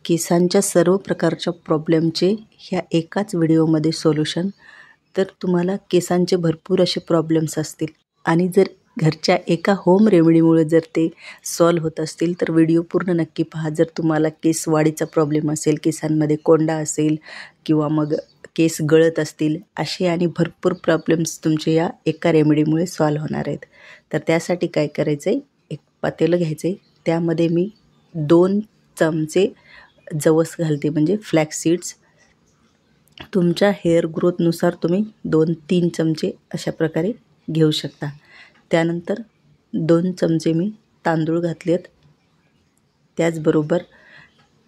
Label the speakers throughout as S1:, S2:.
S1: केसांच्या सर्व प्रकारच्या प्रॉब्लेमचे ह्या एकाच व्हिडिओमध्ये सोल्युशन. तर तुम्हाला केसांचे भरपूर असे प्रॉब्लेम्स असतील आणि जर घरच्या एका होम रेमेडीमुळे जर ते सॉल्व्ह होत असतील तर व्हिडिओ पूर्ण नक्की पहा. जर तुम्हाला केस वाढीचा प्रॉब्लेम असेल, केसांमध्ये कोंडा असेल किंवा मग केस गळत असतील, असे आणि भरपूर प्रॉब्लेम्स तुमचे या एका रेमेडीमुळे सॉल्व्ह होणार आहेत. तर त्यासाठी काय करायचं आहे, एक पातेलं घ्यायचं आहे, त्यामध्ये मी 2 चमचे जवस घालते, म्हणजे फ्लॅक्स सीड्स. तुमच्या हेअर ग्रोथनुसार तुम्ही 2-3 चमचे अशा प्रकारे घेऊ शकता. त्यानंतर 2 चमचे मी तांदूळ घातलेत. त्याचबरोबर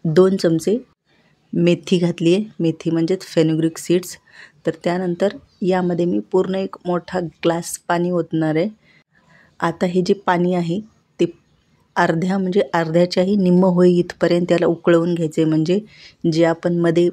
S1: 2 चमचे मेथी घातली आहे. मेथी म्हणजेच फेनुग्रीक सीड्स. तर त्यानंतर यामध्ये मी पूर्ण एक मोठा ग्लास पाणी ओतणार आहे. आता हे जे पाणी आहे ते अर्ध्याच्याही निम्म होई इथपर्यंत त्याला उकळवून घ्यायचे, म्हणजे जे आपण मध्ये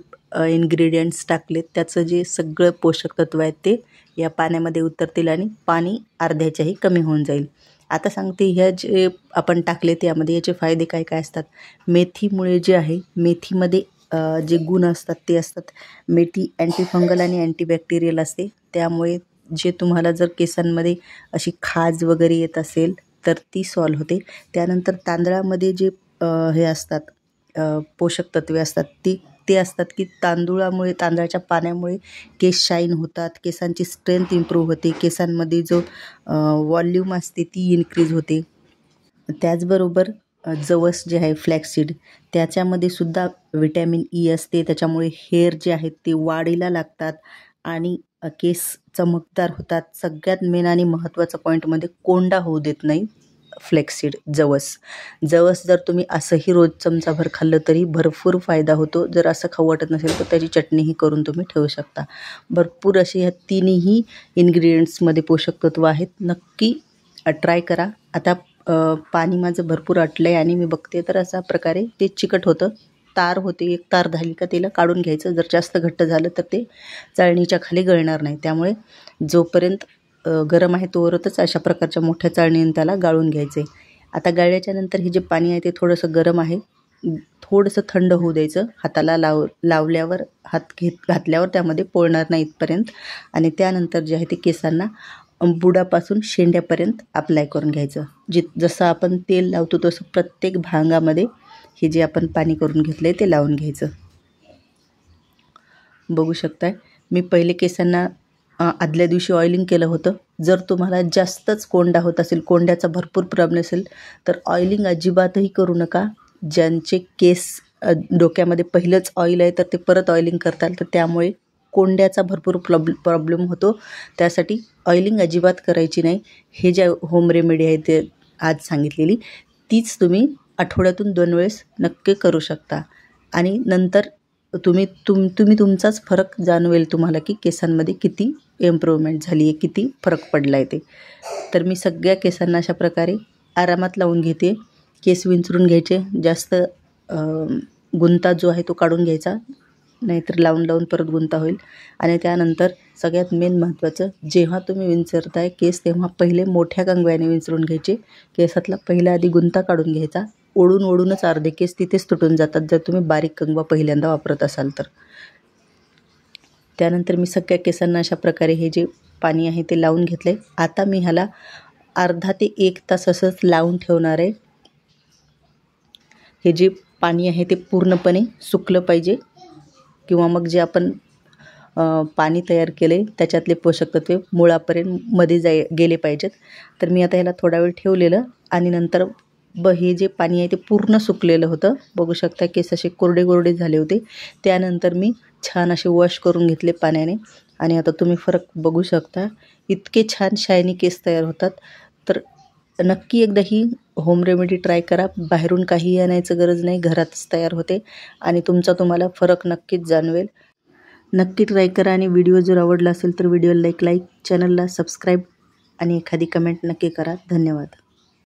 S1: इन्ग्रेडियंट्स टाकलेत त्याचं जे सगळं पोषक तत्व आहेत ते या पाण्यामध्ये उतरतील आणि पाणी अर्ध्याच्याही कमी होऊन जाईल. आता सांगते ह्या जे आपण टाकलेत यामध्ये याचे फायदे काय काय असतात. मेथीमुळे जे आहे, मेथीमध्ये जे गुण असतात ते असतात. मेथी अँटीफंगल आणि अँटीबॅक्टेरियल असते, त्यामुळे जे तुम्हाला जर केसांमध्ये अशी खाज वगैरे येत असेल तर ती सॉल्व्ह होते. त्यानंतर तांदळामध्ये जे हे असतात पोषक तत्वे असतात ते असतात की तांदळाच्या पाण्यामुळे केस शाईन होतात, केसांची स्ट्रेंथ इम्प्रूव्ह होते, केसांमध्ये जो वॉल्यूम असते ती इन्क्रीज होते. त्याचबरोबर जवस जे आहे फ्लॅक्सीड, त्याच्यामध्ये सुद्धा व्हिटॅमिन ई असते, त्याच्यामुळे हेअर जे आहेत ते वाढीला लागतात आणि केस चमकदार होतात. सगळ्यात मेन आणि महत्त्वाचा पॉईंटमध्ये कोंडा होऊ देत नाही फ्लॅक्सीड जवस जर तुम्ही असंही रोज चमचाभर खाल्लं तरी भरपूर फायदा होतो. जर असं खाऊ वाटत नसेल तर त्याची चटणीही करून तुम्ही ठेवू शकता. भरपूर असे ह्या तिन्ही इन्ग्रेडियंट्समध्ये पोषक तत्व आहेत. नक्की ट्राय करा. आता पाणी माझं भरपूर आटलं आहे आणि मी बघते तर अशा प्रकारे ते चिकट होतं, तार होते. एक तार झाली का तिला काढून घ्यायचं. जर जास्त घट्ट झालं तर ते चाळणीच्या खाली गळणार नाही, त्यामुळे जोपर्यंत गरम आहे तोवरच अशा प्रकारच्या मोठ्या चाळणीने त्याला गाळून घ्यायचे. आता गाळल्याच्या नंतर हे जे पाणी आहे ते थोडंसं गरम आहे, थोडंसं थंड होऊ द्यायचं. हाताला लावल्यावर घातल्यावर त्यामध्ये पोळणार नाही इथपर्यंत. आणि त्यानंतर जे आहे ते केसांना बुडापासून शेंड्यापर्यंत अप्लाय करून घ्यायचं. जसं आपण तेल लावतो तसं प्रत्येक भांगामध्ये हे जे आपण पाणी करून घेतलं आहे ते लावून घ्यायचं. बघू शकताय मी पहिले केसांना आदल्या दिवशी ऑइलिंग केलं होतं. जर तुम्हाला जास्तच कोंडा होत असेल, कोंड्याचा भरपूर प्रॉब्लेम असेल तर ऑइलिंग अजिबातही करू नका. ज्यांचे केस डोक्यामध्ये पहिलंच ऑइल आहे तर ते परत ऑइलिंग करताल तर त्यामुळे कोंड्याचा भरपूर प्रॉब्लेम होतो. त्यासाठी ऑइलिंग अजिबात करायची नाही. हे ज्या होम रेमेडी आहे ते आज सांगितलेली तीच तुम्ही आठवड्यातून 2 वेळेस नक्की करू शकता आणि नंतर तुम्ही तुमचाच फरक जाणवेल तुम्हाला की केसांमध्ये किती इम्प्रूव्हमेंट झाली आहे, किती फरक पडला आहे ते. तर मी सगळ्या केसांना अशा प्रकारे आरामात लावून घेते. केस विंचरून घ्यायचे, जास्त गुंता जो आहे तो काढून घ्यायचा, नाहीतर लावून परत गुंता होईल. आणि त्यानंतर सगळ्यात मेन महत्त्वाचं, जेव्हा तुम्ही विंचरताय केस तेव्हा पहिले मोठ्या कंगव्याने विंचरून घ्यायचे. केसातला पहिला आधी गुंता काढून घ्यायचा. ओढूनच अर्धे केस तिथेच तुटून जातात जर तुम्ही बारीक कंगवा पहिल्यांदा वापरत असाल तर. त्यानंतर मी सगळ्या केसांना अशा प्रकारे हे जे पाणी आहे ते लावून घेतलं आहे. आता मी ह्याला अर्धा ते 1 तास असंच लावून ठेवणार आहे. हे जे पाणी आहे ते पूर्णपणे सुकलं पाहिजे किंवा मग जे आपण पाणी तयार केले त्याच्यातले पोषक तत्वे मुळापर्यंत मध्ये गेले पाहिजेत. तर मी आता ह्याला थोडा वेळ ठेवलेलं आणि नंतर हे जे पाणी आहे ते पूर्ण सुकलेलं होतं. बघू शकता केस असे कोरडे झाले होते. त्यानंतर मी छान असे वॉश करून घेतले पाण्याने आणि आता तुम्ही फरक बघू शकता. इतके छान शायनी केस तयार होतात. तर नक्की एकदा ही होम रेमेडी ट्राय करा. बाहेरून काही आणायचं गरज नाही, घरातच तयार होते आणि तुम्हाला फरक नक्कीच जाणवेल. नक्की ट्राय करा आणि व्हिडिओ जर आवडला असेल तर व्हिडिओला लाईक, चॅनलला सबस्क्राईब आणि एखादी कमेंट नक्की करा. धन्यवाद.